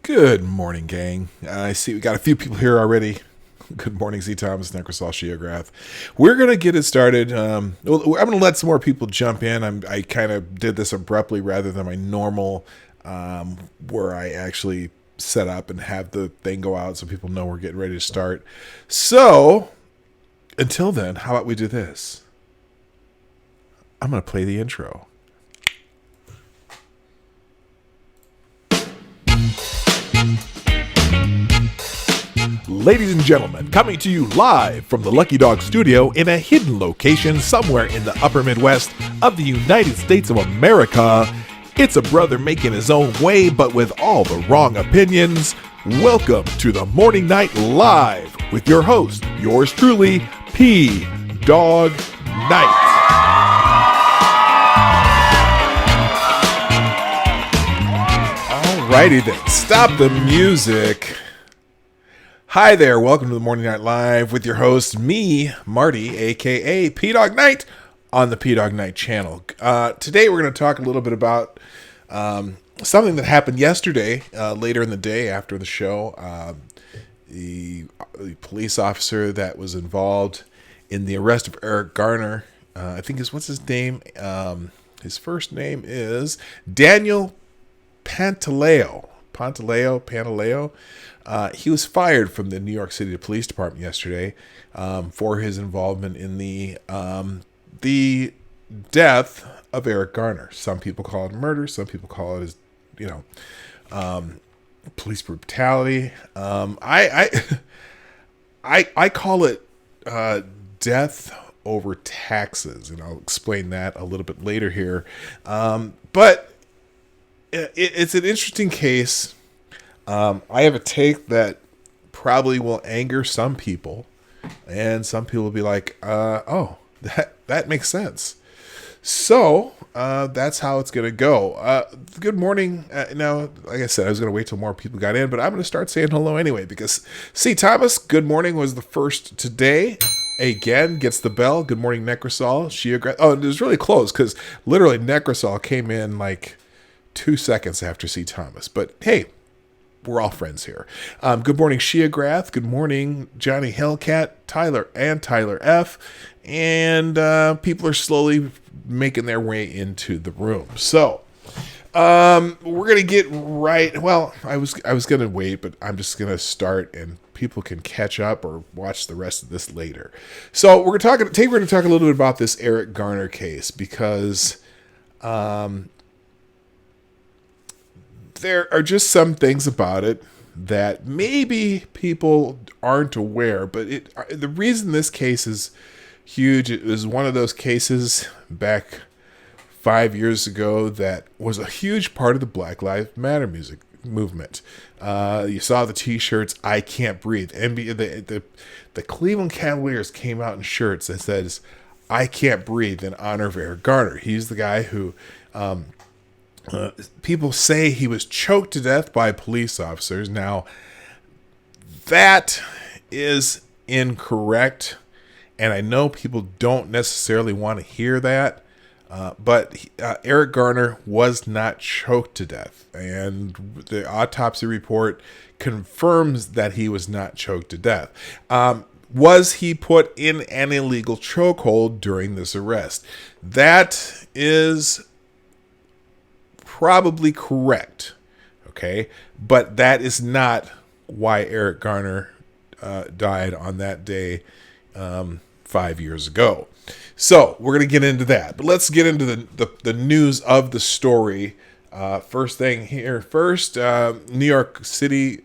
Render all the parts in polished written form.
Good morning, gang. I see we got a few people here already. Good morning, Z. Thomas, Necrosol, Sheograth. We're going to get it started. I'm going to let some more people jump in. I kind of did this abruptly rather than my normal, where I actually set up and have the thing go out so people know we're getting ready to start. So, until then, how about we do this? I'm going to play the intro. Ladies and gentlemen, coming to you live from the Lucky Dog studio in a hidden location somewhere in the upper Midwest of the United States of America, it's a brother making his own way but with all the wrong opinions. Welcome to the Morning Night Live with your host, yours truly, Dawg Knight. Alrighty then, stop the music. Hi there, welcome to the Morning Night Live with your host, me, Marty, aka Dawg Knight, on the Dawg Knight channel. Today we're going to talk a little bit about something that happened yesterday, later in the day after the show. The police officer that was involved in the arrest of Eric Garner, what's his name? His first name is Daniel Pantaleo. He was fired from the New York City Police Department yesterday for his involvement in the death of Eric Garner. Some people call it murder. Some people call it police brutality. I call it death over taxes, and I'll explain that a little bit later here. But it's an interesting case. I have a take that probably will anger some people, and some people will be like, that makes sense. So, that's how it's going to go. Good morning. Now, like I said, I was going to wait till more people got in, but I'm going to start saying hello anyway, because C. Thomas, good morning, was the first today. Again, gets the bell. Good morning, Necrosol. Sheograth. Oh, it was really close, because literally Necrosol came in like 2 seconds after C. Thomas. But hey, we're all friends here. Good morning, Sheograth. Good morning, Johnny Hellcat, Tyler F. And people are slowly making their way into the room. So we're gonna get right. Well, I was gonna wait, but I'm just gonna start, and people can catch up or watch the rest of this later. So we're gonna talk a little bit about this Eric Garner case, because there are just some things about it that maybe people aren't aware, but the reason this case is huge, it was one of those cases back 5 years ago that was a huge part of the Black Lives Matter music movement. You saw the t-shirts, I Can't Breathe. The Cleveland Cavaliers came out in shirts that says, I Can't Breathe, in honor of Eric Garner. He's the guy who... people say he was choked to death by police officers. Now, that is incorrect, and I know people don't necessarily want to hear that, but Eric Garner was not choked to death, and the autopsy report confirms that he was not choked to death. Was he put in an illegal chokehold during this arrest? That is probably correct, okay? But that is not why Eric Garner died on that day 5 years ago. So we're going to get into that. But let's get into the news of the story. First thing here. First, New York City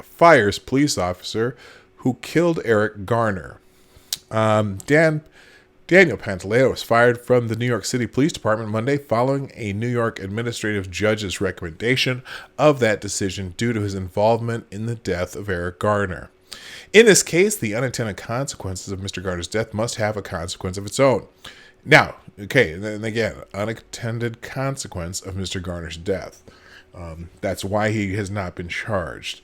fires police officer who killed Eric Garner. Daniel Pantaleo was fired from the New York City Police Department Monday following a New York administrative judge's recommendation of that decision due to his involvement in the death of Eric Garner. In this case, the unintended consequences of Mr. Garner's death must have a consequence of its own. Now, okay, and again, unintended consequence of Mr. Garner's death. That's why he has not been charged.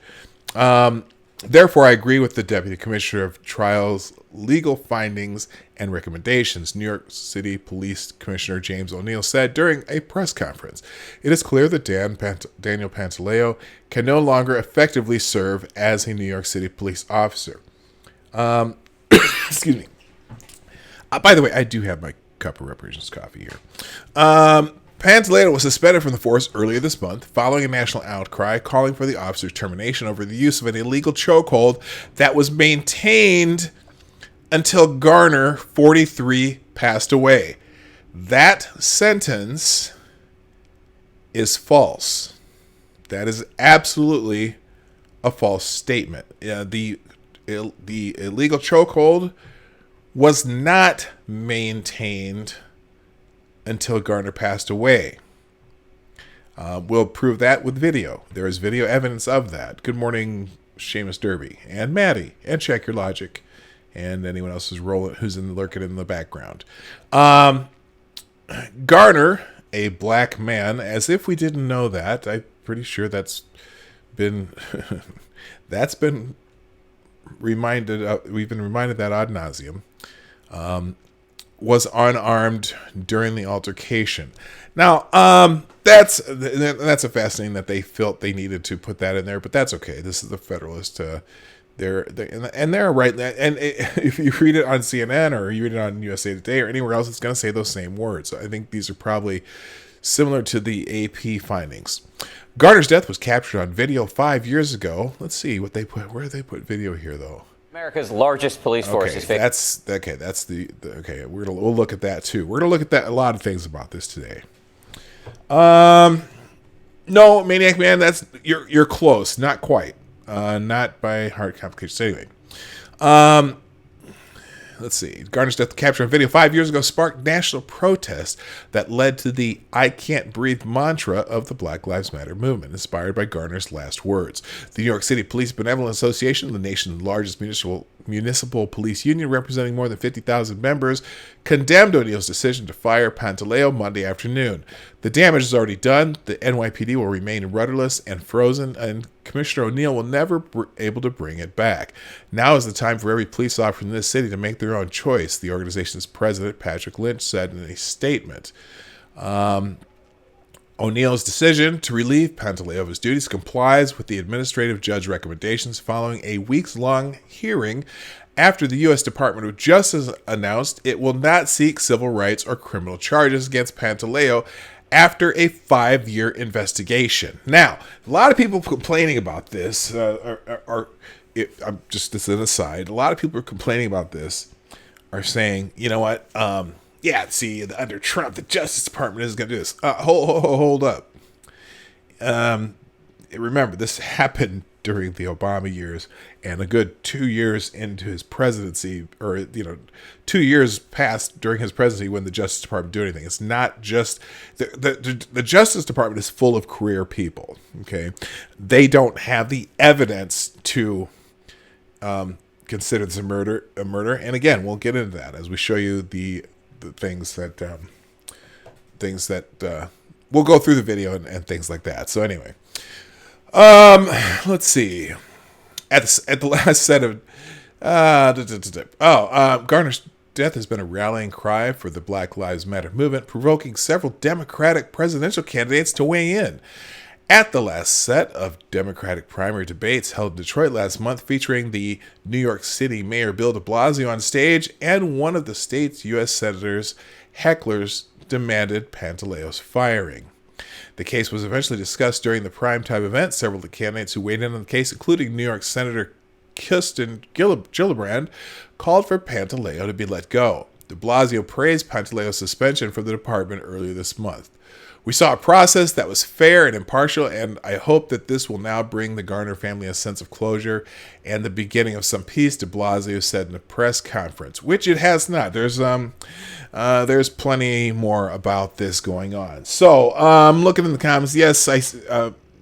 Therefore, I agree with the Deputy Commissioner of Trials' legal findings and recommendations, New York City Police Commissioner James O'Neill said during a press conference. It is clear that Daniel Pantaleo can no longer effectively serve as a New York City police officer. Excuse me. By the way, I do have my cup of reparations coffee here. Pantaleo was suspended from the force earlier this month following a national outcry calling for the officer's termination over the use of an illegal chokehold that was maintained until Garner, 43, passed away. That sentence is false. That is absolutely a false statement. The illegal chokehold was not maintained until Garner passed away. We'll prove that with video. There is video evidence of that. Good morning, Seamus Derby and Maddie and Check Your Logic and anyone else who's lurking in the background. Garner, a black man, as if we didn't know that. I'm pretty sure that's been reminded. We've been reminded that ad nauseum. Was unarmed during the altercation. Now, that's a fascinating that they felt they needed to put that in there, but that's okay. This is the Federalist. They're right. And if you read it on CNN or you read it on USA Today or anywhere else, it's going to say those same words. I think these are probably similar to the AP findings. Garner's death was captured on video 5 years ago. Let's see what they put. Where did they put video here, though? America's largest police force is okay. We'll look at that too. We're gonna look at that a lot of things about this today. No, Maniac Man, you're close, not quite, not by heart complications. Anyway, let's see. Garner's death captured on video 5 years ago sparked national protest that led to the "I Can't Breathe" mantra of the Black Lives Matter movement, inspired by Garner's last words. The New York City Police Benevolent Association, the nation's largest municipal police union representing more than 50,000 members, condemned O'Neill's decision to fire Pantaleo Monday afternoon. The damage is already done. The NYPD will remain rudderless and frozen, and Commissioner O'Neill will never be able to bring it back. Now is the time for every police officer in this city to make their own choice, the organization's president, Patrick Lynch, said in a statement. O'Neill's decision to relieve Pantaleo of his duties complies with the administrative judge recommendations following a weeks-long hearing after the U.S. Department of Justice announced it will not seek civil rights or criminal charges against Pantaleo after a 5-year investigation. Now, a lot of people complaining about this I'm just as an aside, a lot of people are complaining about this are saying, you know what, under Trump, the Justice Department is going to do this. Hold up. Remember, this happened during the Obama years, and a good 2 years into his presidency, or 2 years passed during his presidency when the Justice Department do anything. It's not just the Justice Department is full of career people. Okay, they don't have the evidence to consider this a murder. And again, we'll get into that as we show you the things that we'll go through the video and things like that. So anyway. Let's see. At the last set of Garner's death has been a rallying cry for the Black Lives Matter movement, provoking several Democratic presidential candidates to weigh in. At the last set of Democratic primary debates held in Detroit last month, featuring the New York City Mayor Bill de Blasio on stage and one of the state's U.S. senators, hecklers demanded Pantaleo's firing. The case was eventually discussed during the primetime event. Several of the candidates who weighed in on the case, including New York Senator Kirsten Gillibrand, called for Pantaleo to be let go. De Blasio praised Pantaleo's suspension from the department earlier this month. "We saw a process that was fair and impartial, and I hope that this will now bring the Garner family a sense of closure and the beginning of some peace," de Blasio said in a press conference, which it has not. There's plenty more about this going on. So, looking in the comments, yes,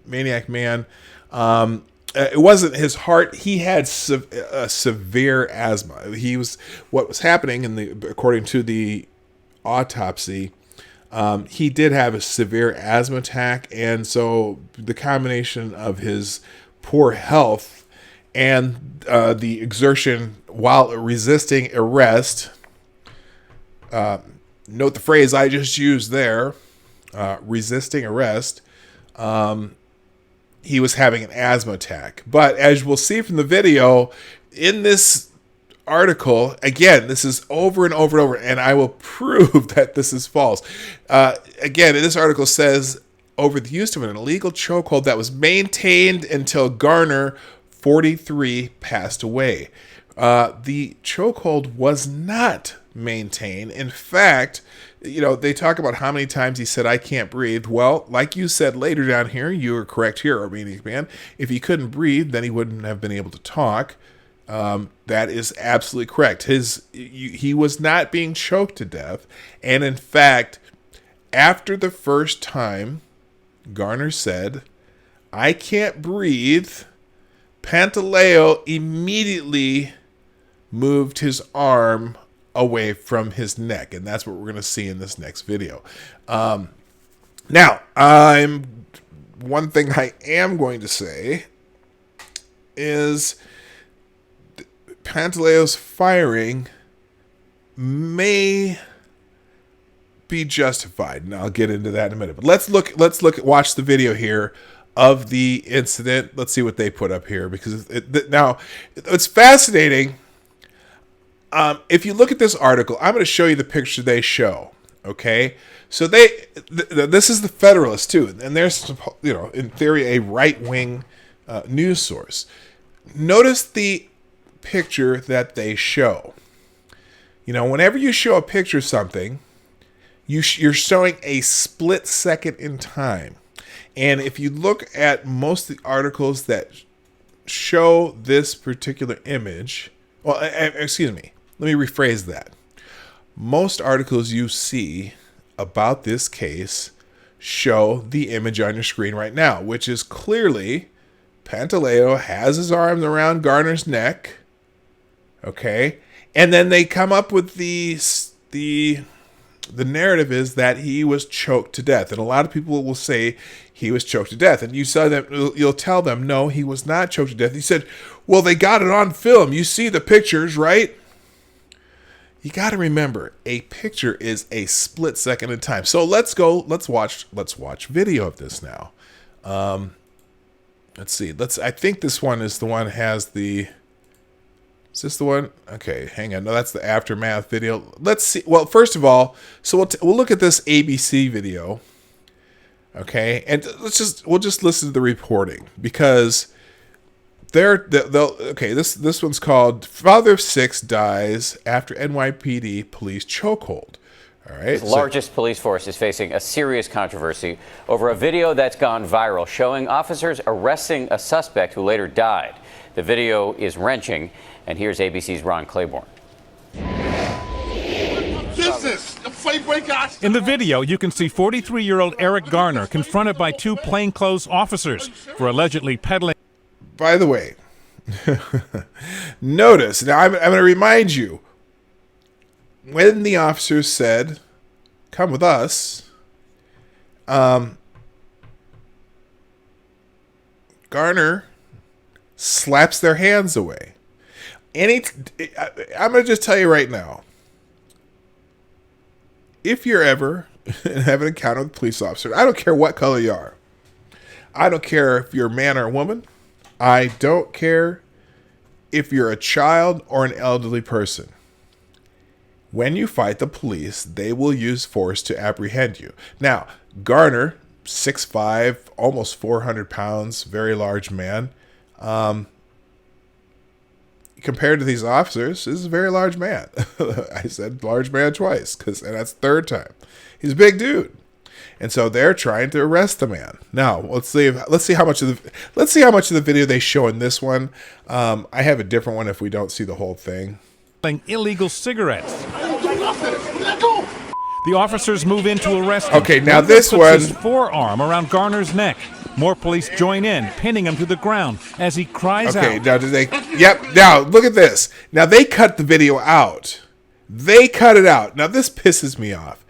Maniac Man, it wasn't his heart. He had severe asthma. What was happening according to the autopsy, he did have a severe asthma attack, and so the combination of his poor health and the exertion while resisting arrest. Note the phrase I just used there, resisting arrest. He was having an asthma attack. But as we'll see from the video, in this article, again, this is over and over and over, and I will prove that this is false. Again, this article says, over the use of an illegal chokehold that was maintained until Garner, 43, passed away. The chokehold was not maintained. In fact, they talk about how many times he said, "I can't breathe." Well, like you said later down here, you were correct here, Armenian man. If he couldn't breathe, then he wouldn't have been able to talk. That is absolutely correct. He was not being choked to death. And in fact, after the first time Garner said, "I can't breathe," Pantaleo immediately moved his arm away from his neck. And that's what we're going to see in this next video. Now, one thing I am going to say is Pantaleo's firing may be justified, and I'll get into that in a minute. But watch the video here of the incident. Let's see what they put up here, because now it's fascinating. If you look at this article, I'm going to show you the picture they show. Okay, so this is the Federalist too, and there's in theory a right-wing news source. Notice the picture that they show. Whenever you show a picture of something, you're showing a split second in time. And if you look at most of the articles that show this particular image, well, excuse me, let me rephrase that. Most articles you see about this case show the image on your screen right now, which is clearly Pantaleo has his arms around Garner's neck. Okay, and then they come up with the narrative is that he was choked to death, and a lot of people will say he was choked to death, and you'll tell them no, he was not choked to death. He said, "Well, they got it on film. You see the pictures, right?" You got to remember, a picture is a split second in time. So let's watch video of this now. Let's see. I think this one is the one that has the. Is this the one? Okay, hang on. No, that's the aftermath video. Let's see. Well, first of all, so we'll look at this ABC video. Okay, and we'll just listen to the reporting, because this one's called "Father of 6 Dies After NYPD Police Chokehold." All right. The largest police force is facing a serious controversy over a video that's gone viral showing officers arresting a suspect who later died. The video is wrenching, and here's ABC's Ron Claiborne. In the video, you can see 43-year-old Eric Garner confronted by 2 plainclothes officers for allegedly peddling. By the way, notice, now I'm going to remind you, when the officers said, "Come with us," Garner slaps their hands away. I'm going to just tell you right now, if you're ever have an encounter with a police officer, I don't care what color you are. I don't care if you're a man or a woman. I don't care if you're a child or an elderly person. When you fight the police, they will use force to apprehend you. Now, Garner, 6'5", almost 400 pounds, very large man. Compared to these officers, this is a very large man. I said large man twice, and that's the third time. He's a big dude, and so they're trying to arrest the man. Now let's see how much of the video they show in this one. I have a different one if we don't see the whole thing. Illegal cigarettes. The officers move in to arrest him. Okay, now this one. His forearm around Garner's neck. More police join in, pinning him to the ground as he cries out. Okay, now did they? Yep. Now look at this. Now they cut the video out. They cut it out. Now this pisses me off.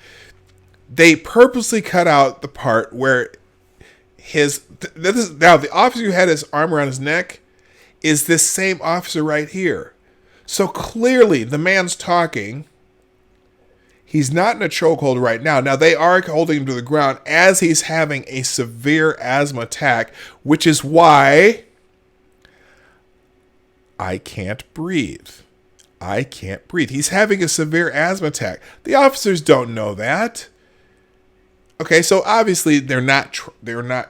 They purposely cut out the part where now the officer who had his arm around his neck is this same officer right here. So clearly the man's talking. He's not in a chokehold right now. Now, they are holding him to the ground as he's having a severe asthma attack, which is why I can't breathe. I can't breathe. He's having a severe asthma attack. The officers don't know that. Okay, so obviously they're not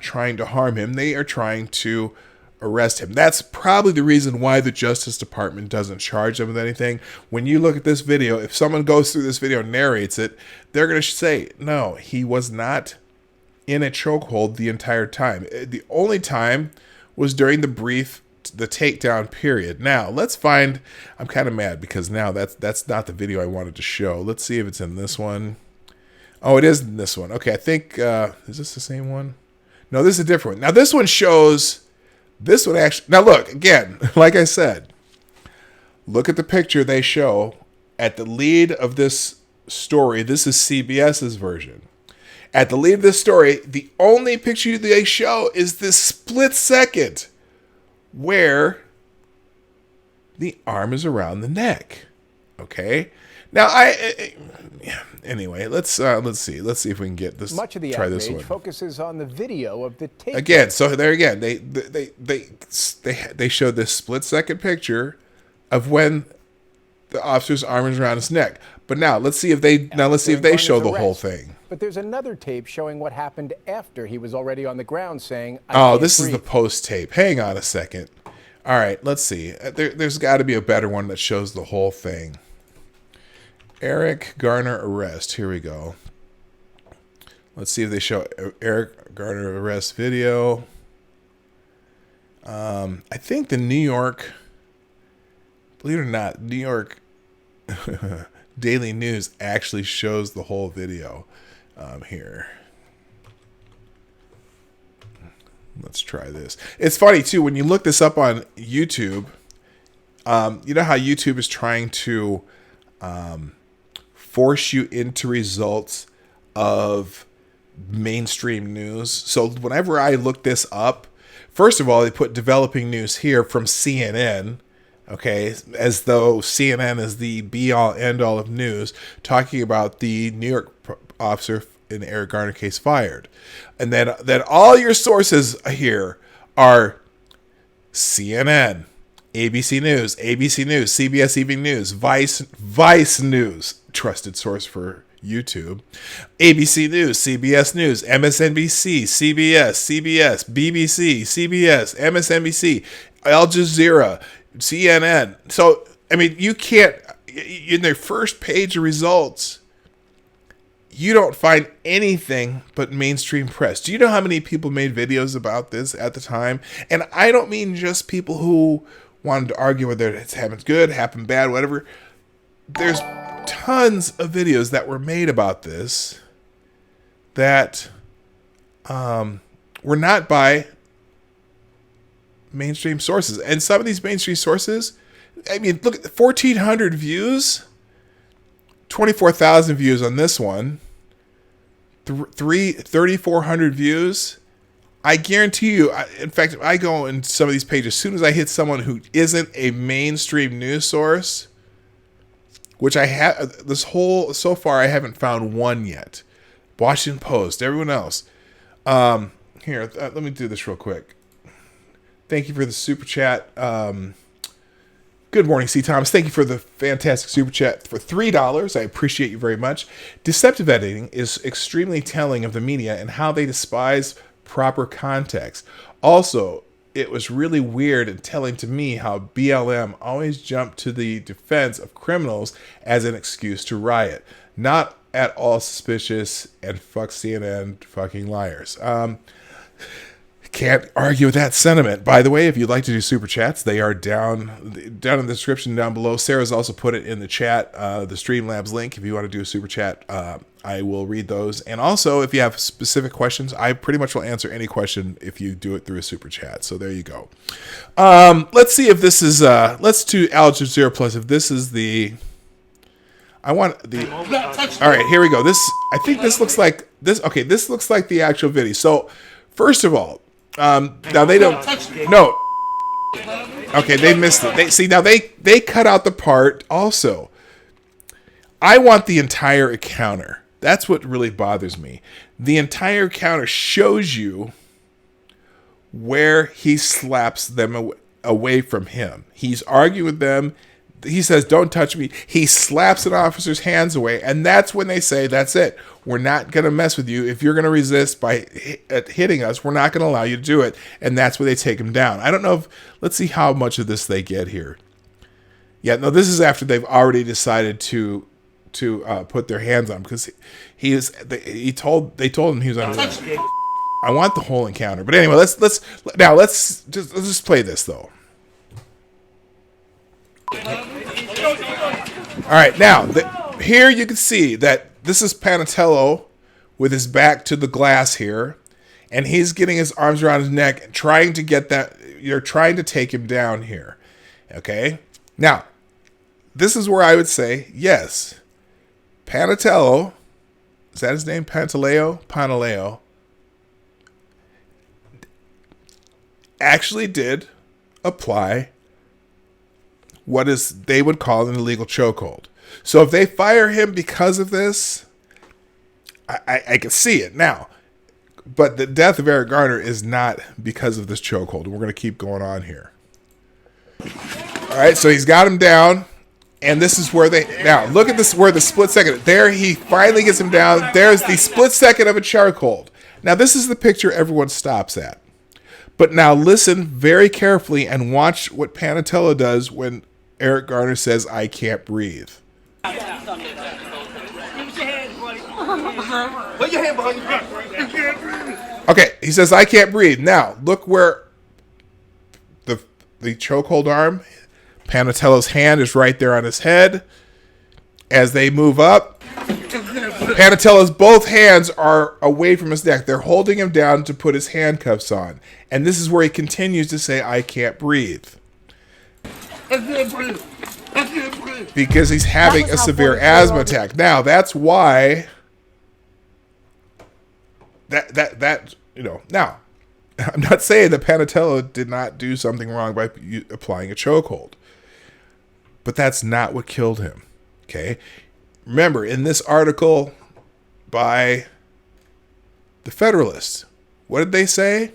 trying to harm him. They are trying to arrest him. That's probably the reason why the Justice Department doesn't charge them with anything. When you look at this video, if someone goes through this video and narrates it, they're going to say, no, he was not in a chokehold the entire time. The only time was during the takedown period. Now, let's find, I'm kind of mad because now that's not the video I wanted to show. Let's see if it's in this one. Oh, it is in this one. Okay, I think, is this the same one? No, this is a different one. Now, this one shows... This one actually... Now, look, again, like I said, look at the picture they show at the lead of this story. This is CBS's version. At the lead of this story, the only picture they show is this split second where the arm is around the neck. Okay? Now, anyway, let's see if we can get this. Much of the try this one. outrage focuses on the video of the tape. Again, so there again, they showed this split second picture of when the officer's arm is around his neck. But now let's see if they show the whole thing. But there's another tape showing what happened after he was already on the ground saying, "Oh, this is the post tape." Hang on a second. All right, let's see. There's got to be a better one that shows the whole thing. Eric Garner arrest. Here we go. Let's see if they show Eric Garner arrest video. I think the New York, believe it or not, New York Daily News actually shows the whole video here. Let's try this. It's funny, too, when you look this up on YouTube, you know how YouTube is trying to force you into results of mainstream news. So whenever I look this up, first of all, they put developing news here from CNN, okay, as though CNN is the be-all, end-all of news, talking about the New York officer in the Eric Garner case fired. And then all your sources here are CNN, ABC News, CBS Evening News, Vice News, trusted source for YouTube, ABC News, CBS News, MSNBC, CBS, BBC, CBS, MSNBC, Al Jazeera, CNN. So, I mean, you can't, in their first page of results, you don't find anything but mainstream press. Do you know how many people made videos about this at the time? And I don't mean just people who wanted to argue whether it's happened good, happened bad, whatever. There's tons of videos that were made about this that were not by mainstream sources. And some of these mainstream sources, I mean, look at 1,400 views, 24,000 views on this one, 3,400 views. I guarantee you, in fact, if I go in some of these pages, as soon as I hit someone who isn't a mainstream news source, which I have, so far I haven't found one yet. Washington Post, everyone else. Here, let me do this real quick. Thank you for the super chat. Good morning, C. Thomas. Thank you for the fantastic super chat for $3. I appreciate you very much. Deceptive editing is extremely telling of the media and how they despise proper context. Also, it was really weird and telling to me how BLM always jumped to the defense of criminals as an excuse to riot. Not at all suspicious, and fuck CNN, fucking liars. Can't argue with that sentiment. By the way, if you'd like to do super chats, they are down in the description down below. Sarah's also put it in the chat, the Streamlabs link. If you want to do a super chat, I will read those. And also, if you have specific questions, I pretty much will answer any question if you do it through a super chat. So there you go. Let's see if this is, let's do Al Jazeera Plus. If this is the, I want the, all right, here we go. I think this looks like, okay, this looks like the actual video. So, first of all, now they don't, no, Okay, they missed it. They cut out the part also. I want the entire encounter. That's what really bothers me. The entire encounter shows you where he slaps them away from him. He's arguing with them. He says, "Don't touch me." He slaps an officer's hands away, and that's when they say, "That's it. We're not going to mess with you. If you're going to resist by hitting us, we're not going to allow you to do it." And that's where they take him down. I don't know if, let's see how much of this they get here. Yeah, no, this is after they've already decided to put their hands on him, because they told him he was under arrest. I want the whole encounter, but anyway, let's just play this though. All right, now here you can see that this is Panatello with his back to the glass here, and he's getting his arms around his neck and trying to get that. You're trying to take him down here. Okay, now this is where I would say yes, Panatello. Is that his name? Pantaleo actually did apply what they would call an illegal chokehold. So if they fire him because of this, I can see it now. But the death of Eric Garner is not because of this chokehold. We're going to keep going on here. All right, so he's got him down, and this is where now look at this, where the split second. There he finally gets him down. There's the split second of a chokehold. Now this is the picture everyone stops at. But now listen very carefully and watch what Panatello does when Eric Garner says, "I can't breathe." Put your hand behind you. Okay, he says, "I can't breathe." Now, look where the chokehold arm, Panatello's hand is right there on his head. As they move up, Panatello's both hands are away from his neck. They're holding him down to put his handcuffs on. And this is where he continues to say, "I can't breathe." I can't breathe. I can't breathe. Because he's having a severe asthma attack. Now, that's why that now, I'm not saying that Panatello did not do something wrong by applying a chokehold. But that's not what killed him. Okay? Remember, in this article by the Federalist, what did they say?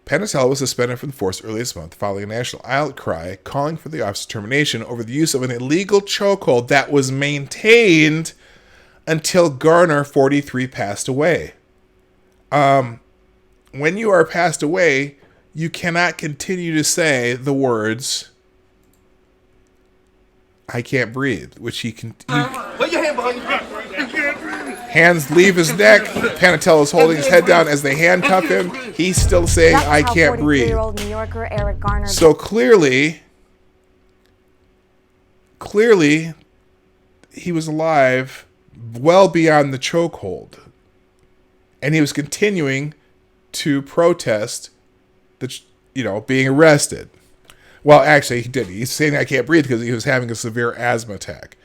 Panatello was suspended from the force early this month following a national outcry calling for the officer's termination over the use of an illegal chokehold that was maintained until Garner, 43, passed away. When you are passed away, you cannot continue to say the words, "I can't breathe," which he can. Put your hand behind you. I can't breathe. Hands leave his neck. Panatello's holding his head down as they handcuff him. He's still saying, "I can't breathe." 43-year-old New Yorker Eric Garner. So clearly, he was alive well beyond the chokehold, and he was continuing to protest being arrested. Well, actually, he did. He's saying, "I can't breathe," because he was having a severe asthma attack.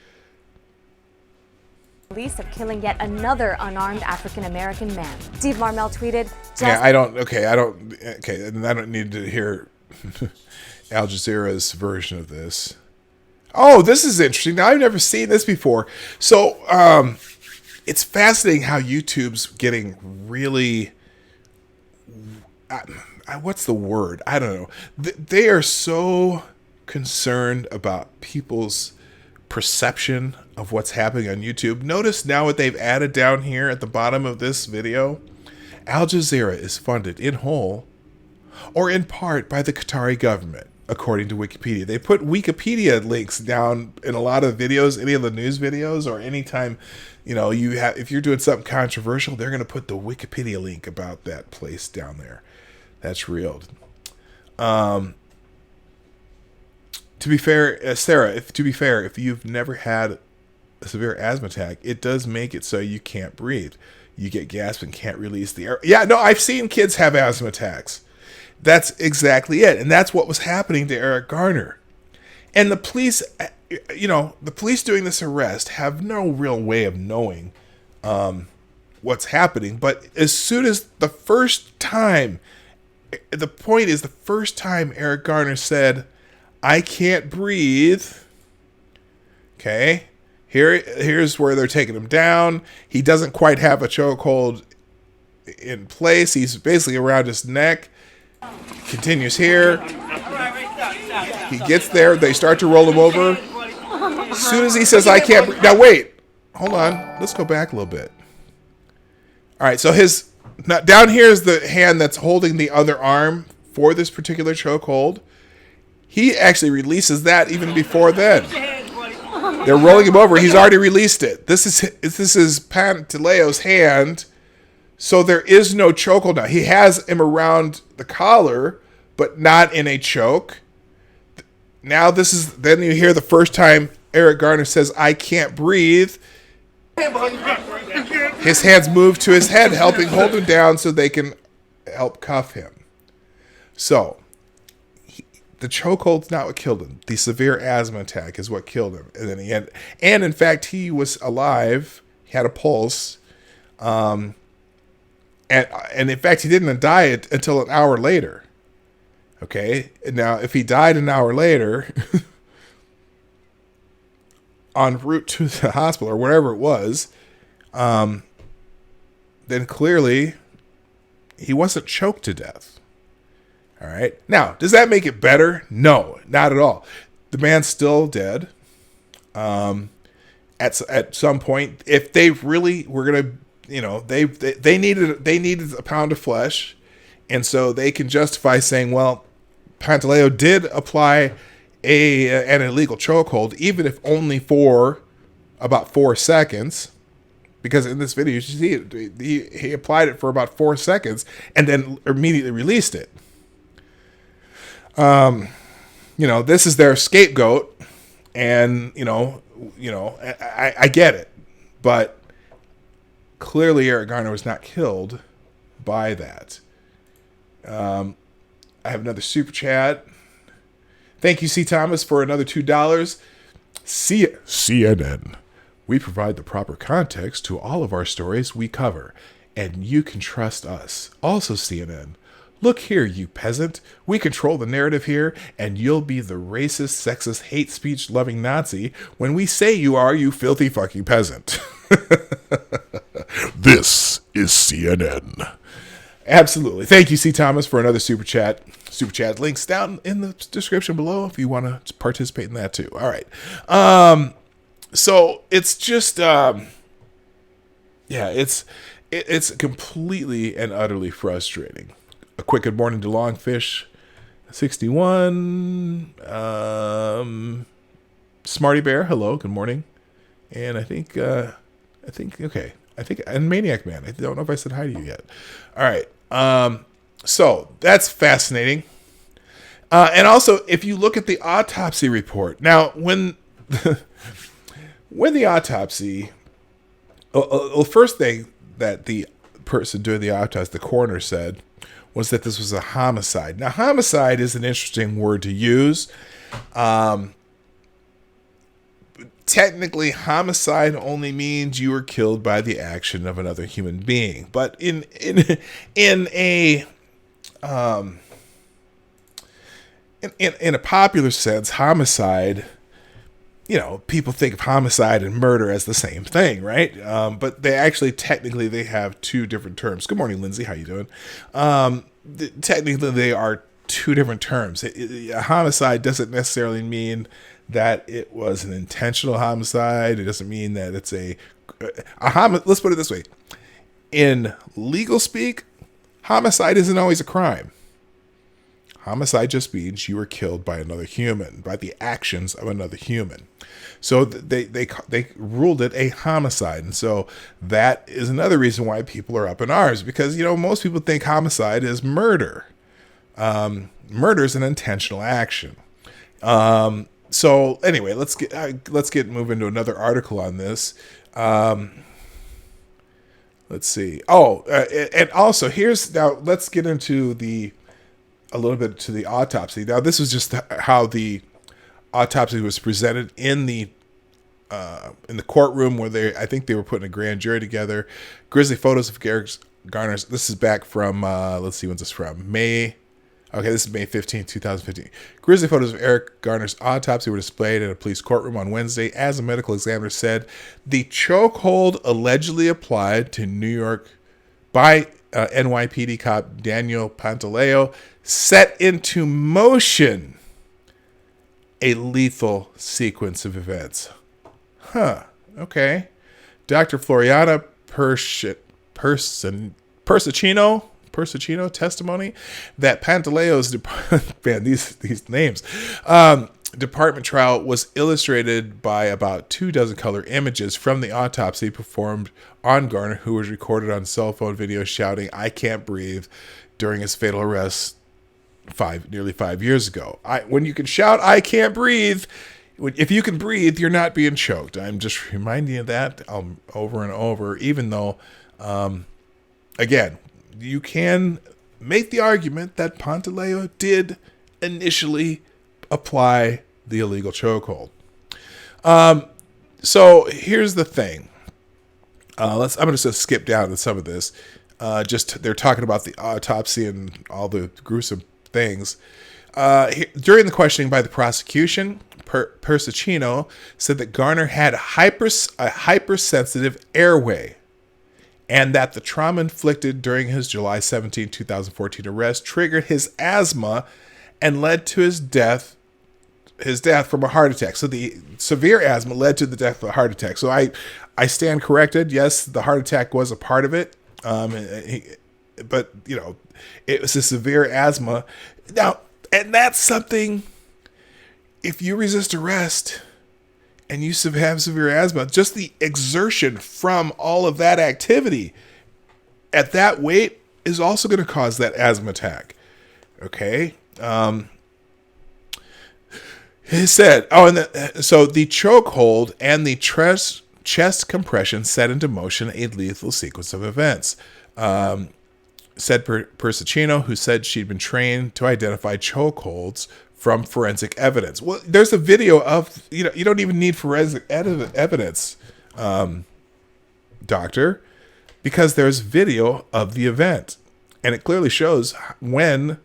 Police of killing yet another unarmed African-American man. Steve Marmel tweeted, I don't need to hear Al Jazeera's version of this. Oh, this is interesting. Now, I've never seen this before. So, it's fascinating how YouTube's getting really, what's the word? I don't know. They are so concerned about people's perception of what's happening on YouTube. Notice now what they've added down here at the bottom of this video. Al Jazeera is funded in whole or in part by the Qatari government, according to Wikipedia. They put Wikipedia links down in a lot of videos, any of the news videos, or anytime, if you're doing something controversial, they're going to put the Wikipedia link about that place down there. That's real. To be fair, Sarah, if you've never had a severe asthma attack, it does make it so you can't breathe. You get gasp and can't release the air. Yeah, no, I've seen kids have asthma attacks. That's exactly it. And that's what was happening to Eric Garner. And the police, the police doing this arrest have no real way of knowing what's happening. But as soon as the first time the point is, the first time Eric Garner said, "I can't breathe," okay, here's where they're taking him down. He doesn't quite have a chokehold in place. He's basically around his neck. Continues here. He gets there. They start to roll him over. As soon as he says, "I can't breathe." Now, wait. Hold on. Let's go back a little bit. All right. So down here is the hand that's holding the other arm for this particular chokehold. He actually releases that even before then. They're rolling him over. He's already released it. This is Pantaleo's hand. So there is no chokehold now. He has him around the collar, but not in a choke. Now then you hear the first time Eric Garner says, "I can't breathe." His hands move to his head, helping hold him down so they can help cuff him. So the chokehold's not what killed him. The severe asthma attack is what killed him. And then and in fact, he was alive. He had a pulse. And in fact, he didn't die until an hour later. Okay. Now, if he died an hour later, en route to the hospital or wherever it was, then clearly he wasn't choked to death. All right. Now, does that make it better? No, not at all. The man's still dead. At some point, if they really were gonna, they needed a pound of flesh, and so they can justify saying, well, Pantaleo did apply an illegal chokehold, even if only for about 4 seconds, because in this video you see it, he applied it for about 4 seconds and then immediately released it. This is their scapegoat, and I get it, but clearly Eric Garner was not killed by that. I have another super chat. Thank you, C. Thomas, for another $2. CNN. We provide the proper context to all of our stories we cover, and you can trust us. Also, CNN. Look here, you peasant. We control the narrative here, and you'll be the racist, sexist, hate speech-loving Nazi when we say you are, you filthy fucking peasant. This is CNN. Absolutely. Thank you, C. Thomas, for another super chat. Super chat links down in the description below if you want to participate in that too. All right. So it's just, it's completely and utterly frustrating. A quick good morning to Longfish 61. Smarty Bear, hello, good morning. And I think, and Maniac Man. I don't know if I said hi to you yet. All right. So that's fascinating. And also, if you look at the autopsy report, now when the autopsy, the first thing that the person doing the autopsy, the coroner, said was that this was a homicide. Now, homicide is an interesting word to use. Technically, homicide only means you were killed by the action of another human being. But in a popular sense, homicide, people think of homicide and murder as the same thing, right? But they actually, technically, they have two different terms. Good morning, Lindsay. How you doing? Technically, they are two different terms. A homicide doesn't necessarily mean that it was an intentional homicide. It doesn't mean that it's let's put it this way. In legal speak, homicide isn't always a crime. Homicide just means you were killed by another human, by the actions of another human. So they ruled it a homicide. And so that is another reason why people are up in arms, because, most people think homicide is murder. Murder is an intentional action. So anyway, let's get moving to another article on this. Let's see. And also let's get into a little bit to the autopsy. Now, this was just how the autopsy was presented in the courtroom where I think they were putting a grand jury together. Grisly photos of Garner's. This is back from, let's see, when's this from? May. Okay, this is May 15, 2015. Grisly photos of Eric Garner's autopsy were displayed in a police courtroom on Wednesday. As a medical examiner said, the chokehold allegedly applied to New York by NYPD cop Daniel Pantaleo set into motion a lethal sequence of events. Huh. Okay. Dr. Floriana Persicino testimony that Pantaleo's man, these names department trial was illustrated by about 24 color images from the autopsy performed on Garner, who was recorded on cell phone video shouting "I can't breathe" during his fatal arrest nearly 5 years ago. When you can shout "I can't breathe," if you can breathe, you're not being choked. I'm just reminding you of that over and over, even though, again, you can make the argument that Pantaleo did initially apply the illegal chokehold. So here's the thing. I'm just going to skip down to some of this. They're talking about the autopsy and all the gruesome things. During the questioning by the prosecution, Persicino said that Garner had a hypersensitive airway, and that the trauma inflicted during his July 17, 2014 arrest triggered his asthma and led to his death from a heart attack. So the severe asthma led to the death of a heart attack. So I stand corrected. Yes, the heart attack was a part of it. But it was a severe asthma. Now, and that's something, if you resist arrest and you have severe asthma, just the exertion from all of that activity at that weight is also going to cause that asthma attack. Okay. He said, so the chokehold and the chest compression set into motion a lethal sequence of events. Said Persicino, who said she'd been trained to identify chokeholds from forensic evidence. Well, there's a video of, you don't even need forensic evidence, doctor, because there's video of the event. And it clearly shows when,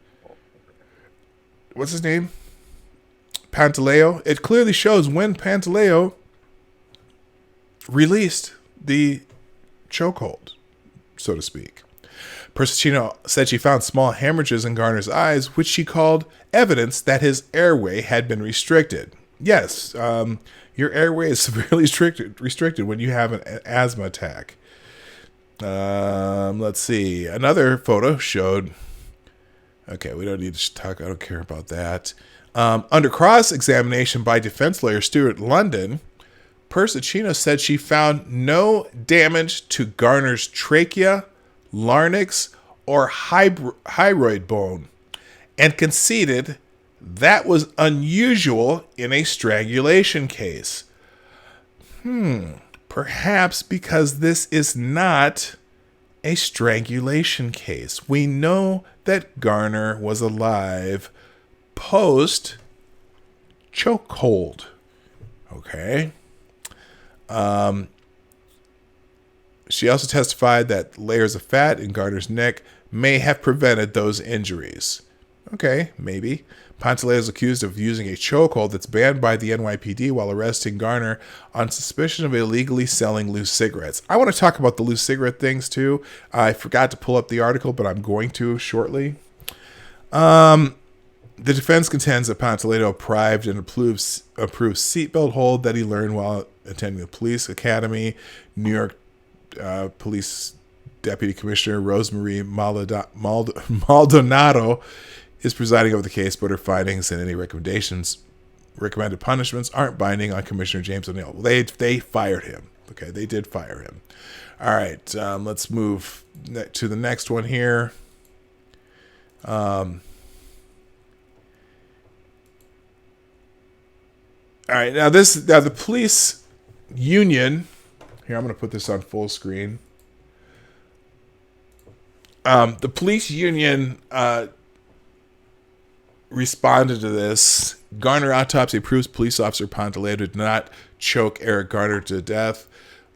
what's his name? Pantaleo. It clearly shows when Pantaleo released the chokehold, so to speak. Persicino said she found small hemorrhages in Garner's eyes, which she called evidence that his airway had been restricted. Yes, your airway is severely restricted when you have an asthma attack. Let's see. Another photo showed... Okay, we don't need to talk. I don't care about that. Under cross-examination by defense lawyer Stuart London, Persicino said she found no damage to Garner's trachea, larynx, or hyoid bone, and conceded that was unusual in a strangulation case. Perhaps because this is not a strangulation case. We know that Garner was alive post chokehold. Okay. She also testified that layers of fat in Garner's neck may have prevented those injuries. Okay, maybe. Pantaleo is accused of using a chokehold that's banned by the NYPD while arresting Garner on suspicion of illegally selling loose cigarettes. I want to talk about the loose cigarette things too. I forgot to pull up the article, but I'm going to shortly. The defense contends that Pantaleo approved an approved seatbelt hold that he learned while attending the police academy. New York Police Deputy Commissioner Rosemary Maldonado is presiding over the case, but her findings and any recommended punishments aren't binding on Commissioner James O'Neill. They fired him. Okay, they did fire him. All right, let's move to the next one here. All right, now the police union. Here, I'm going to put this on full screen. The police union responded to this. Garner autopsy proves police officer Pantaleo did not choke Eric Garner to death.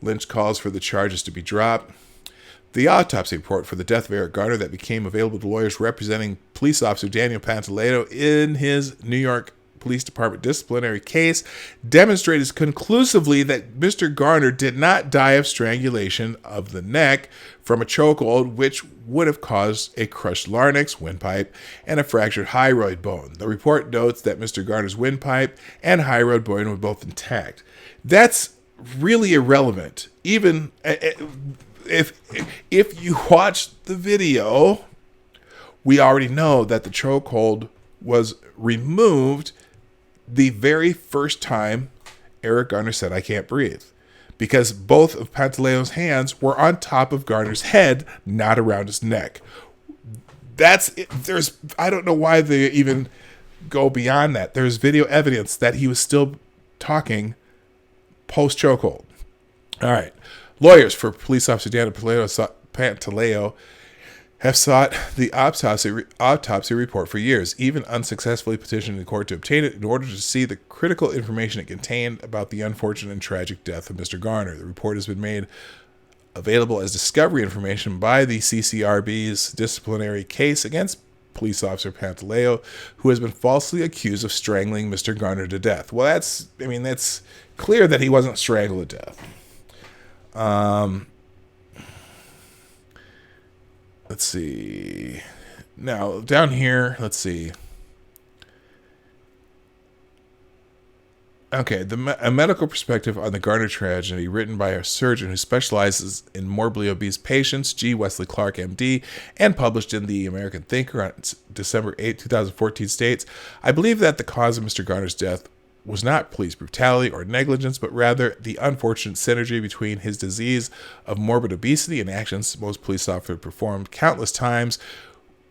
Lynch calls for the charges to be dropped. The autopsy report for the death of Eric Garner that became available to lawyers representing police officer Daniel Pantaleo in his New York Police Department disciplinary case demonstrated conclusively that Mr. Garner did not die of strangulation of the neck from a chokehold, which would have caused a crushed larynx, windpipe, and a fractured hyoid bone. The report notes that Mr. Garner's windpipe and hyoid bone were both intact. That's really irrelevant. Even if you watch the video, we already know that the chokehold was removed the very first time Eric Garner said, "I can't breathe," because both of Pantaleo's hands were on top of Garner's head, not around his neck. That's it. I don't know why they even go beyond that. There's video evidence that he was still talking post chokehold. All right. Lawyers for police officer Daniel Pantaleo have sought the autopsy report for years, even unsuccessfully petitioning the court to obtain it in order to see the critical information it contained about the unfortunate and tragic death of Mr. Garner. The report has been made available as discovery information by the CCRB's disciplinary case against police officer Pantaleo, who has been falsely accused of strangling Mr. Garner to death. Well, that's clear that he wasn't strangled to death. Let's see. Now, down here, let's see. Okay, a medical perspective on the Garner tragedy, written by a surgeon who specializes in morbidly obese patients, G. Wesley Clark, MD, and published in the American Thinker on December 8, 2014, states, "I believe that the cause of Mr. Garner's death was not police brutality or negligence, but rather the unfortunate synergy between his disease of morbid obesity and actions most police officers performed countless times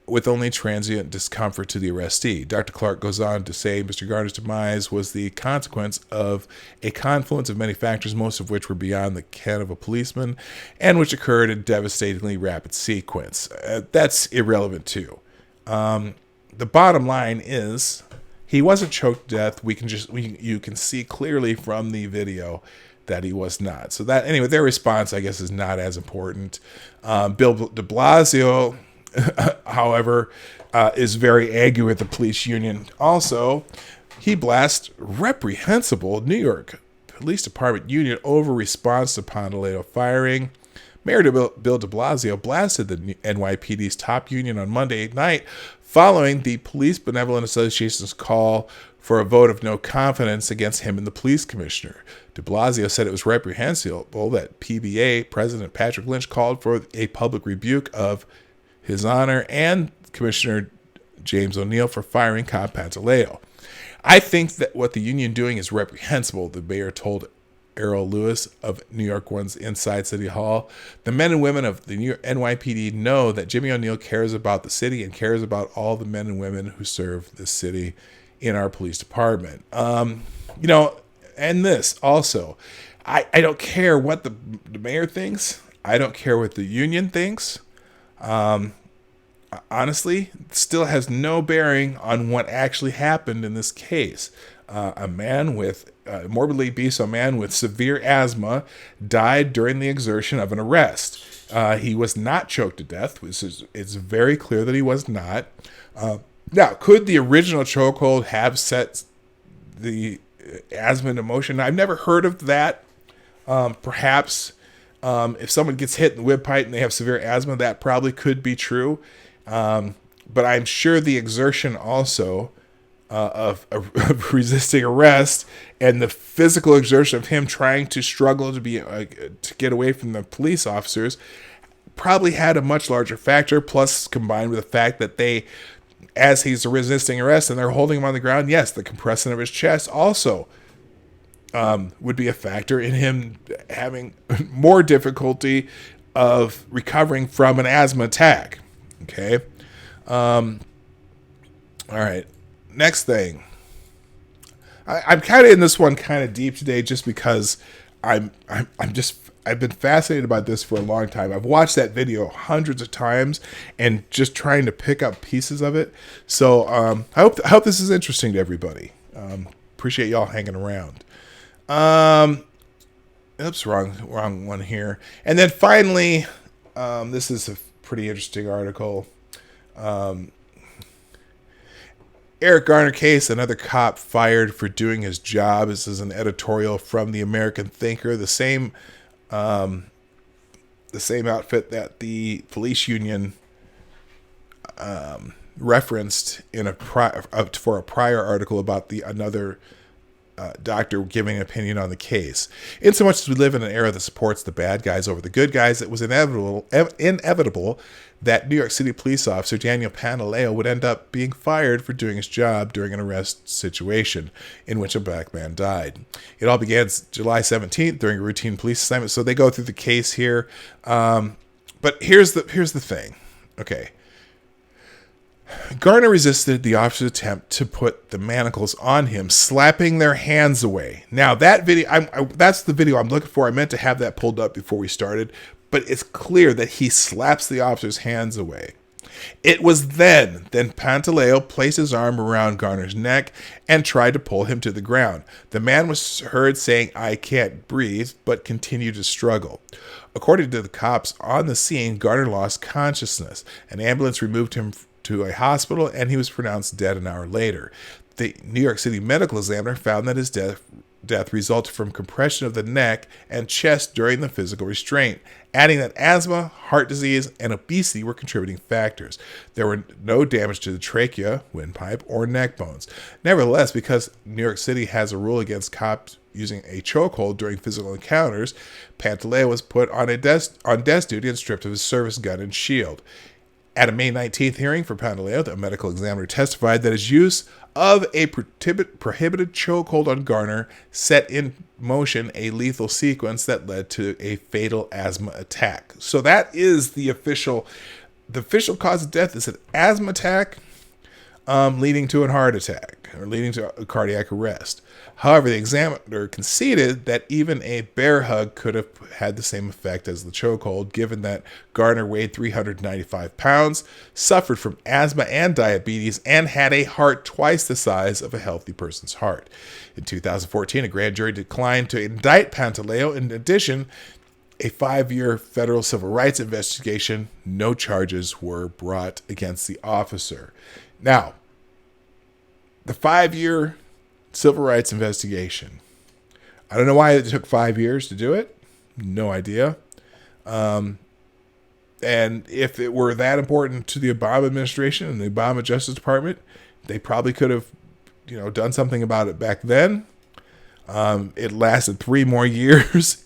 with only transient discomfort to the arrestee." Dr. Clark goes on to say Mr. Garner's demise was the consequence of a confluence of many factors, most of which were beyond the ken of a policeman and which occurred in devastatingly rapid sequence. That's irrelevant too. The bottom line is, he wasn't choked to death. You can see clearly from the video that he was not. So that, anyway, their response, I guess, is not as important. Bill de Blasio, however, is very angry with the police union. Also, he blasts reprehensible New York Police Department union over response to Pantaleo firing. Mayor Bill de Blasio blasted the NYPD's top union on Monday night following the Police Benevolent Association's call for a vote of no confidence against him and the police commissioner. De Blasio said it was reprehensible that PBA President Patrick Lynch called for a public rebuke of His Honor and Commissioner James O'Neill for firing Cop Pantaleo. "I think that what the union doing is reprehensible," the mayor told Errol Lewis of New York One's Inside City Hall. "The men and women of the New York NYPD know that Jimmy O'Neill cares about the city and cares about all the men and women who serve the city in our police department." And this also, I don't care what the mayor thinks. I don't care what the union thinks. Honestly, it still has no bearing on what actually happened in this case. A man with morbidly obese, a man with severe asthma, died during the exertion of an arrest. He was not choked to death. It's very clear that he was not. Now, could the original chokehold have set the asthma into motion? I've never heard of that. Perhaps if someone gets hit in the windpipe and they have severe asthma, that probably could be true. But I'm sure the exertion also of resisting arrest and the physical exertion of him trying to struggle to get away from the police officers probably had a much larger factor, plus combined with the fact that as he's resisting arrest and they're holding him on the ground, yes, the compressing of his chest also would be a factor in him having more difficulty of recovering from an asthma attack. Okay. All right. Next thing. I'm kind of in this one kind of deep today, just because I've been fascinated by this for a long time. I've watched that video hundreds of times and just trying to pick up pieces of it. So I hope this is interesting to everybody. Appreciate y'all hanging around. Oops, wrong one here. And then finally, This is a pretty interesting article. Eric Garner case, another cop fired for doing his job. This is an editorial from the American Thinker, the same outfit that the police union referenced in for a prior article about another doctor giving an opinion on the case. Insomuch as we live in an era that supports the bad guys over the good guys, it was inevitable that New York City police officer Daniel Pantaleo would end up being fired for doing his job during an arrest situation in which a black man died. It all began July 17th during a routine police assignment. So they go through the case here. But here's the thing. Okay. Garner resisted the officer's attempt to put the manacles on him, slapping their hands away. Now, that video, that's the video I'm looking for. I meant to have that pulled up before we started, but it's clear that he slaps the officer's hands away. It was then Pantaleo placed his arm around Garner's neck and tried to pull him to the ground. The man was heard saying, "I can't breathe," but continued to struggle. According to the cops on the scene, Garner lost consciousness. An ambulance removed him to a hospital, and he was pronounced dead an hour later. The New York City medical examiner found that his death resulted from compression of the neck and chest during the physical restraint, adding that asthma, heart disease, and obesity were contributing factors. There were no damage to the trachea, windpipe, or neck bones. Nevertheless, because New York City has a rule against cops using a chokehold during physical encounters, Pantaleo was put on desk duty and stripped of his service gun and shield. At a May 19th hearing for Pantaleo, the medical examiner testified that his use of a prohibited chokehold on Garner set in motion a lethal sequence that led to a fatal asthma attack. So that is the official cause of death is an asthma attack leading to a heart attack or leading to a cardiac arrest. However, the examiner conceded that even a bear hug could have had the same effect as the chokehold, given that Garner weighed 395 pounds, suffered from asthma and diabetes, and had a heart twice the size of a healthy person's heart. In 2014, a grand jury declined to indict Pantaleo. In addition, a 5-year federal civil rights investigation, no charges were brought against the officer. Now, the 5-year civil rights investigation. I don't know why it took 5 years to do it. No idea. And if it were that important to the Obama administration and the Obama Justice Department, they probably could have, done something about it back then. It lasted 3 more years.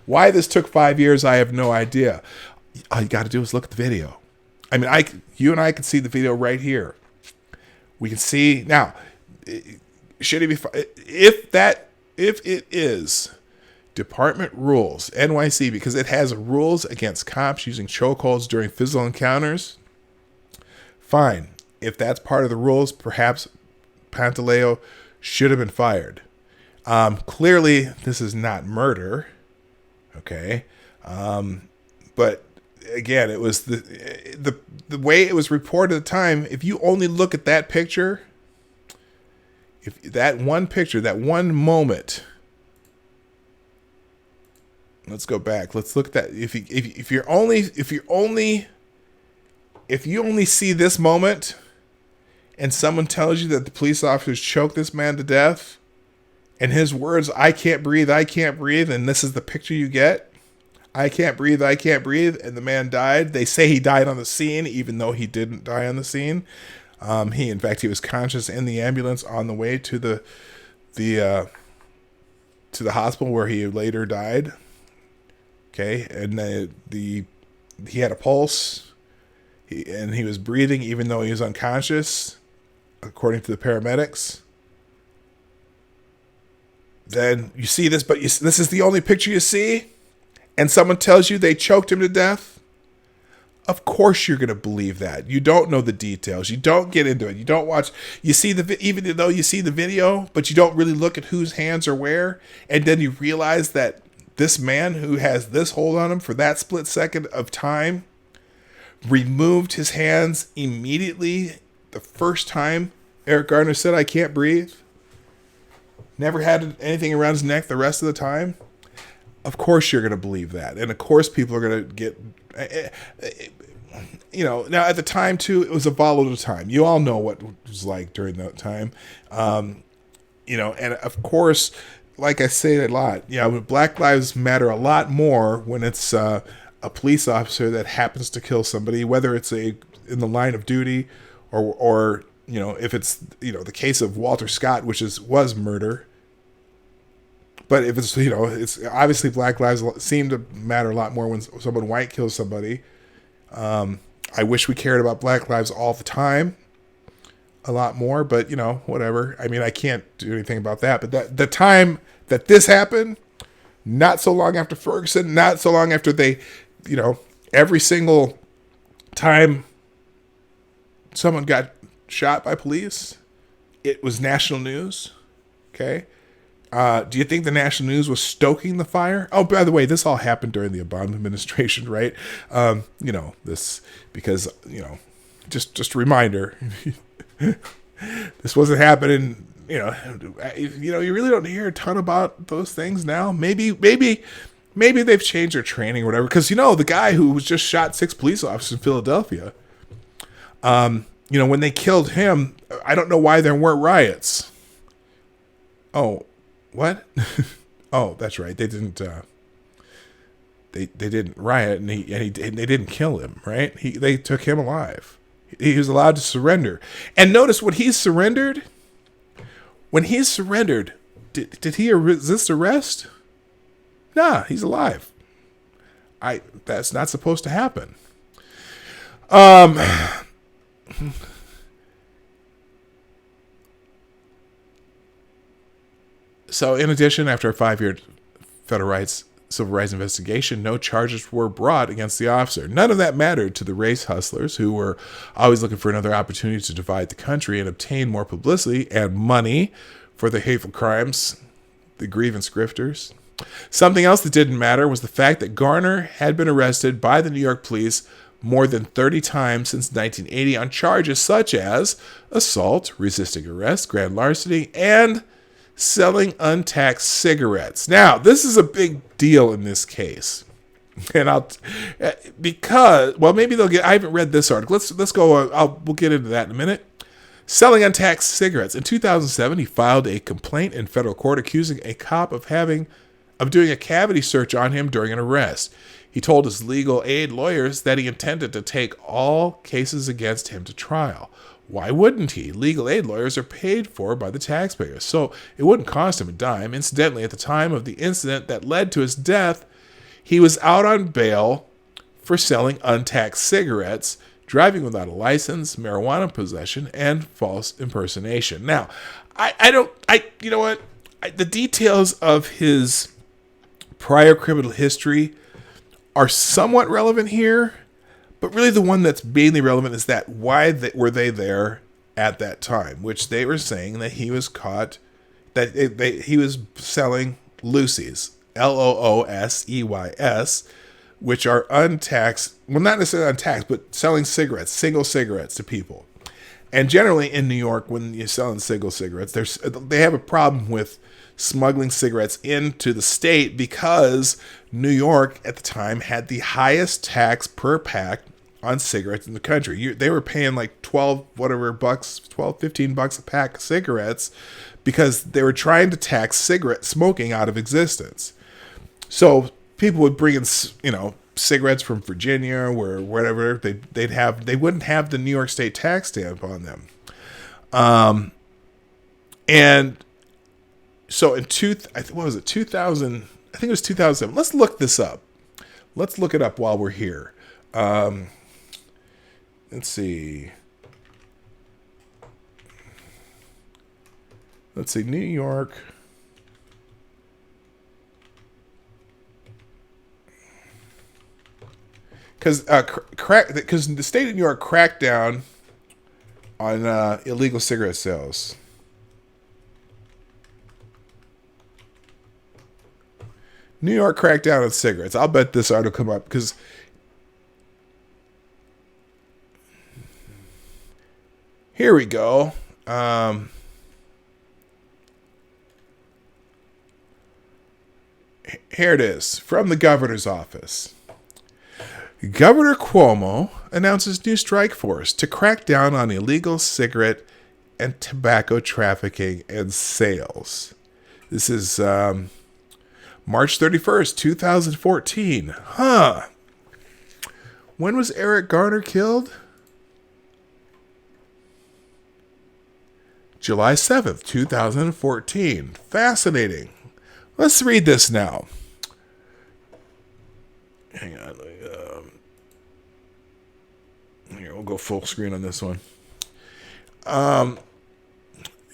Why this took 5 years, I have no idea. All you got to do is look at the video. I mean, you and I can see the video right here. We can see now. Should it be if it is department rules NYC, because it has rules against cops using chokeholds during physical encounters? Fine. If that's part of the rules, perhaps Pantaleo should have been fired. Clearly, this is not murder. Okay, but again, it was the way it was reported at the time. If you only look at that picture. If that one picture, that one moment, let's go back. Let's look at that. If you only see this moment, and someone tells you that the police officers choked this man to death, and his words, "I can't breathe, and this is the picture you get. I can't breathe, and the man died. They say he died on the scene, even though he didn't die on the scene. He was conscious in the ambulance on the way to the hospital where he later died. Okay, and he had a pulse, and he was breathing even though he was unconscious, according to the paramedics. Then you see this, but this is the only picture you see, and someone tells you they choked him to death. Of course you're going to believe that. You don't know the details. You don't get into it. You don't watch. You see even though you see the video, but you don't really look at whose hands are where. And then you realize that this man who has this hold on him for that split second of time removed his hands immediately the first time Eric Garner said, "I can't breathe." Never had anything around his neck the rest of the time. of course you're going to believe that. And of course people are going to get, now at the time too, it was a volatile time. You all know what it was like during that time. And of course, like I say a lot, Black Lives Matter a lot more when it's a police officer that happens to kill somebody, whether it's in the line of duty or if it's, the case of Walter Scott, which was murder. But if it's, it's obviously Black lives seem to matter a lot more when someone white kills somebody. I wish we cared about Black lives all the time a lot more, but whatever. I mean, I can't do anything about that. But the time that this happened, not so long after Ferguson, not so long after they, every single time someone got shot by police, it was national news. Okay. Do you think the national news was stoking the fire? Oh, by the way, this all happened during the Obama administration, right? This because, just a reminder, this wasn't happening. You really don't hear a ton about those things now. Maybe they've changed their training or whatever. Because the guy who was just shot 6 police officers in Philadelphia, when they killed him, I don't know why there weren't riots. Oh. What? Oh, that's right. They didn't. They didn't riot, and they didn't kill him. Right? They took him alive. He was allowed to surrender. And notice when he surrendered. When he surrendered, did he resist arrest? Nah, he's alive. That's not supposed to happen. So in addition, after a 5-year civil rights investigation, no charges were brought against the officer. None of that mattered to the race hustlers who were always looking for another opportunity to divide the country and obtain more publicity and money for their hateful crimes, the grievance grifters. Something else that didn't matter was the fact that Garner had been arrested by the New York police more than 30 times since 1980 on charges such as assault, resisting arrest, grand larceny, and selling untaxed cigarettes. Now, this is a big deal in this case. And maybe they'll get, I haven't read this article. Let's go, we'll get into that in a minute. Selling untaxed cigarettes. In 2007, he filed a complaint in federal court accusing a cop of doing a cavity search on him during an arrest. He told his legal aid lawyers that he intended to take all cases against him to trial. Why wouldn't he? Legal aid lawyers are paid for by the taxpayers, so it wouldn't cost him a dime. Incidentally, at the time of the incident that led to his death, he was out on bail for selling untaxed cigarettes, driving without a license, marijuana possession, and false impersonation. Now, the details of his prior criminal history are somewhat relevant here. But really the one that's mainly relevant is that why were they there at that time, which they were saying that he was caught, that he was selling loosies, LOOSEYS, which are untaxed, well, not necessarily untaxed, but selling cigarettes, single cigarettes to people. And generally in New York, when you're selling single cigarettes, they have a problem with smuggling cigarettes into the state because New York at the time had the highest tax per pack on cigarettes in the country. They were paying like $15 a pack of cigarettes because they were trying to tax cigarette smoking out of existence. So people would bring in, cigarettes from Virginia or whatever. They wouldn't have the New York State tax stamp on them. And so in 2000, I think it was 2007. Let's look this up. Let's look it up while we're here. Let's see. New York. Because the state of New York cracked down on illegal cigarette sales. New York cracked down on cigarettes. I'll bet this article will come up because here we go. Here it is from the governor's office. Governor Cuomo announces new strike force to crack down on illegal cigarette and tobacco trafficking and sales. This is March 31st, 2014. When was Eric Garner killed? July 7th, 2014. Fascinating. Let's read this now. Hang on. Here, we'll go full screen on this one.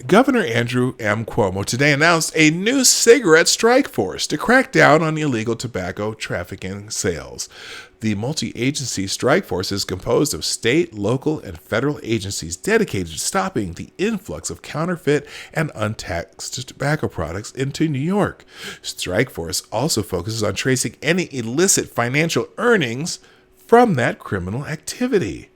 Governor Andrew M. Cuomo today announced a new cigarette strike force to crack down on illegal tobacco trafficking sales. The multi-agency strike force is composed of state, local, and federal agencies dedicated to stopping the influx of counterfeit and untaxed tobacco products into New York. Strike force also focuses on tracing any illicit financial earnings from that criminal activity.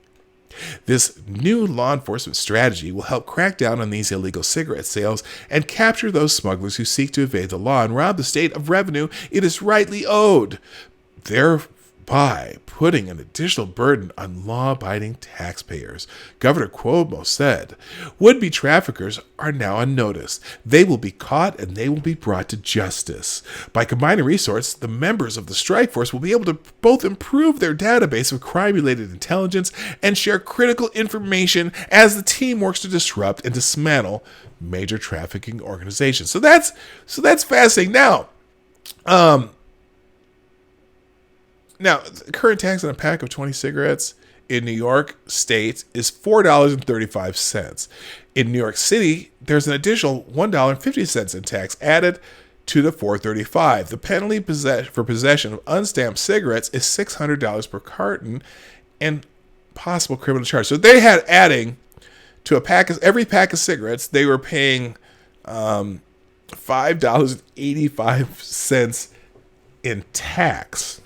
This new law enforcement strategy will help crack down on these illegal cigarette sales and capture those smugglers who seek to evade the law and rob the state of revenue it is rightly owed, thereby putting an additional burden on law-abiding taxpayers. Governor Cuomo said, would-be traffickers are now on notice. They will be caught and they will be brought to justice. By combining resources, the members of the strike force will be able to both improve their database of crime-related intelligence and share critical information as the team works to disrupt and dismantle major trafficking organizations. So that's fascinating. Now, the current tax on a pack of 20 cigarettes in New York State is $4.35. In New York City, there's an additional $1.50 in tax added to the $4.35. The penalty for possession of unstamped cigarettes is $600 per carton and possible criminal charge. So they had adding to every pack of cigarettes, they were paying $5.85 in tax.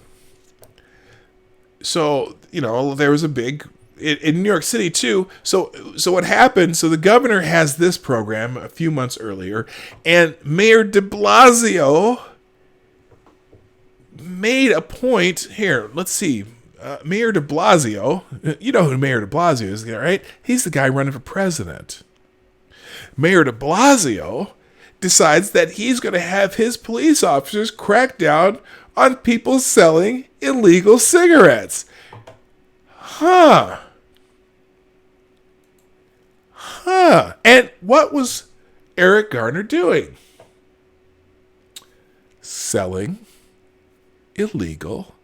So, there was a big, in New York City too. So what happened, so the governor has this program a few months earlier, and Mayor de Blasio made a point, here, let's see, Mayor de Blasio, you know who Mayor de Blasio is, right? He's the guy running for president. Mayor de Blasio decides that he's going to have his police officers crack down on people selling illegal cigarettes. And what was Eric Garner doing? Selling illegal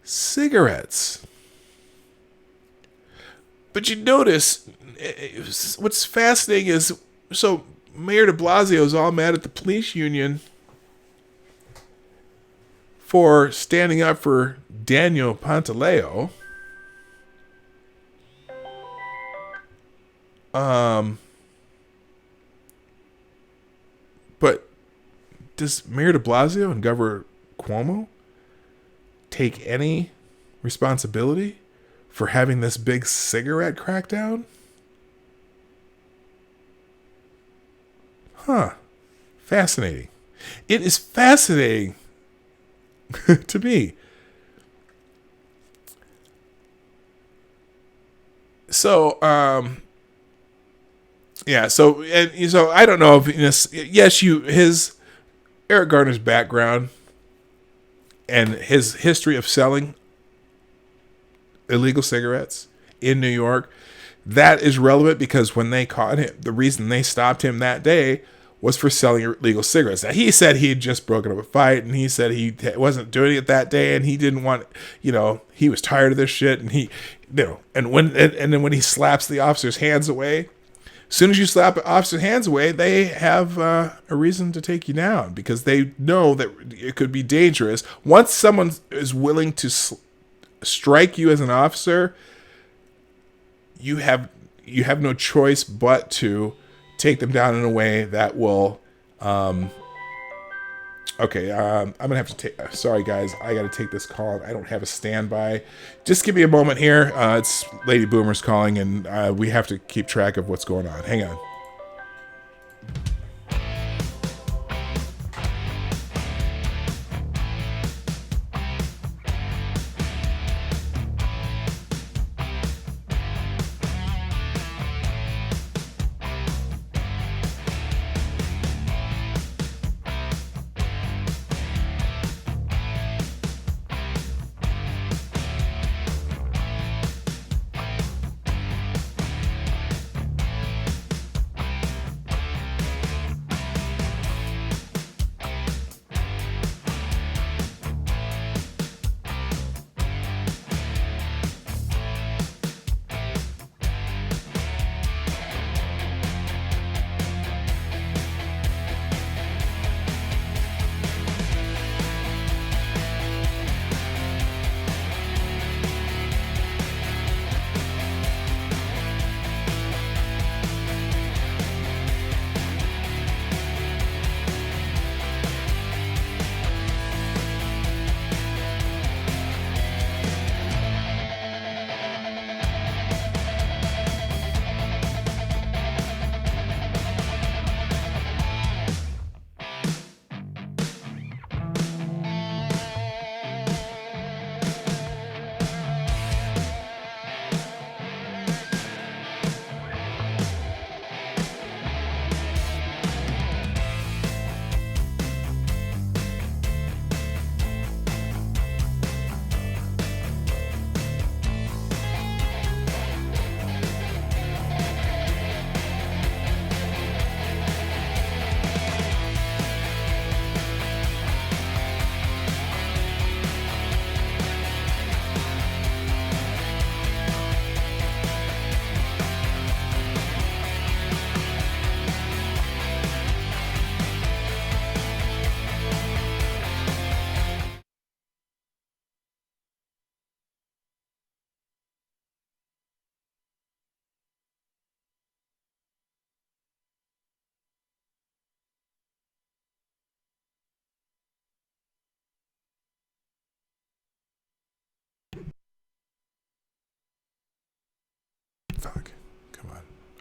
cigarettes. But you notice, what's fascinating is, so Mayor de Blasio is all mad at the police union for standing up for Daniel Pantaleo. But does Mayor de Blasio and Governor Cuomo take any responsibility for having this big cigarette crackdown? Fascinating. It is fascinating to me. So, so I don't know if Eric Garner's background and his history of selling illegal cigarettes in New York, that is relevant because when they caught him, the reason they stopped him that day was for selling illegal cigarettes. Now, he said he had just broken up a fight, and he said he wasn't doing it that day, and he didn't want, he was tired of this shit, and and then when he slaps the officer's hands away, as soon as you slap the officer's hands away, they have a reason to take you down because they know that it could be dangerous. Once someone is willing to strike you as an officer, you have no choice but to take them down in a way that will I'm gonna have to take, sorry guys, I gotta take this call. I don't have a standby. Just give me a moment here. It's Lady Boomer's calling, and we have to keep track of what's going on. Hang on.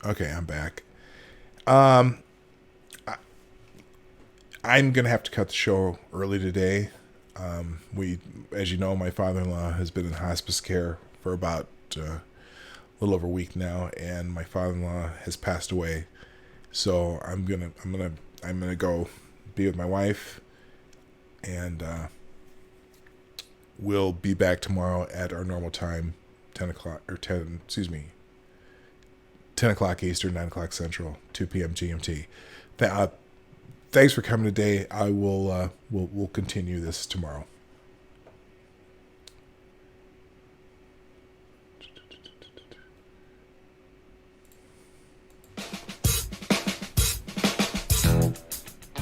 Okay, I'm back. I'm gonna have to cut the show early today. As you know, my father-in-law has been in hospice care for about a little over a week now, and my father-in-law has passed away. So I'm gonna go be with my wife, and we'll be back tomorrow at our normal time, 10 o'clock Eastern, 9 o'clock Central, 2 p.m. GMT. Thanks for coming today. I will we'll continue this tomorrow.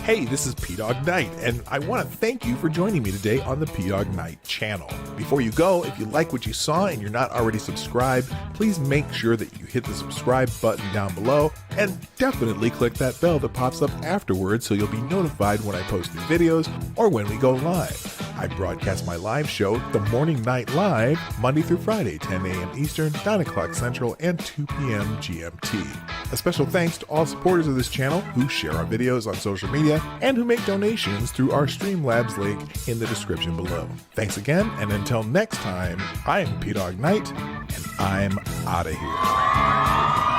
Hey, this is Dawg Knight, and I want to thank you for joining me today on the Dawg Knight channel. Before you go, if you like what you saw and you're not already subscribed, please make sure that you hit the subscribe button down below, and definitely click that bell that pops up afterwards so you'll be notified when I post new videos or when we go live. I broadcast my live show, The Morning Night Live, Monday through Friday, 10 a.m. Eastern, 9 o'clock Central, and 2 p.m. GMT. A special thanks to all supporters of this channel who share our videos on social media and who make donations through our Streamlabs link in the description below. Thanks again, and until next time, I am Dawg Knight, and I'm out of here.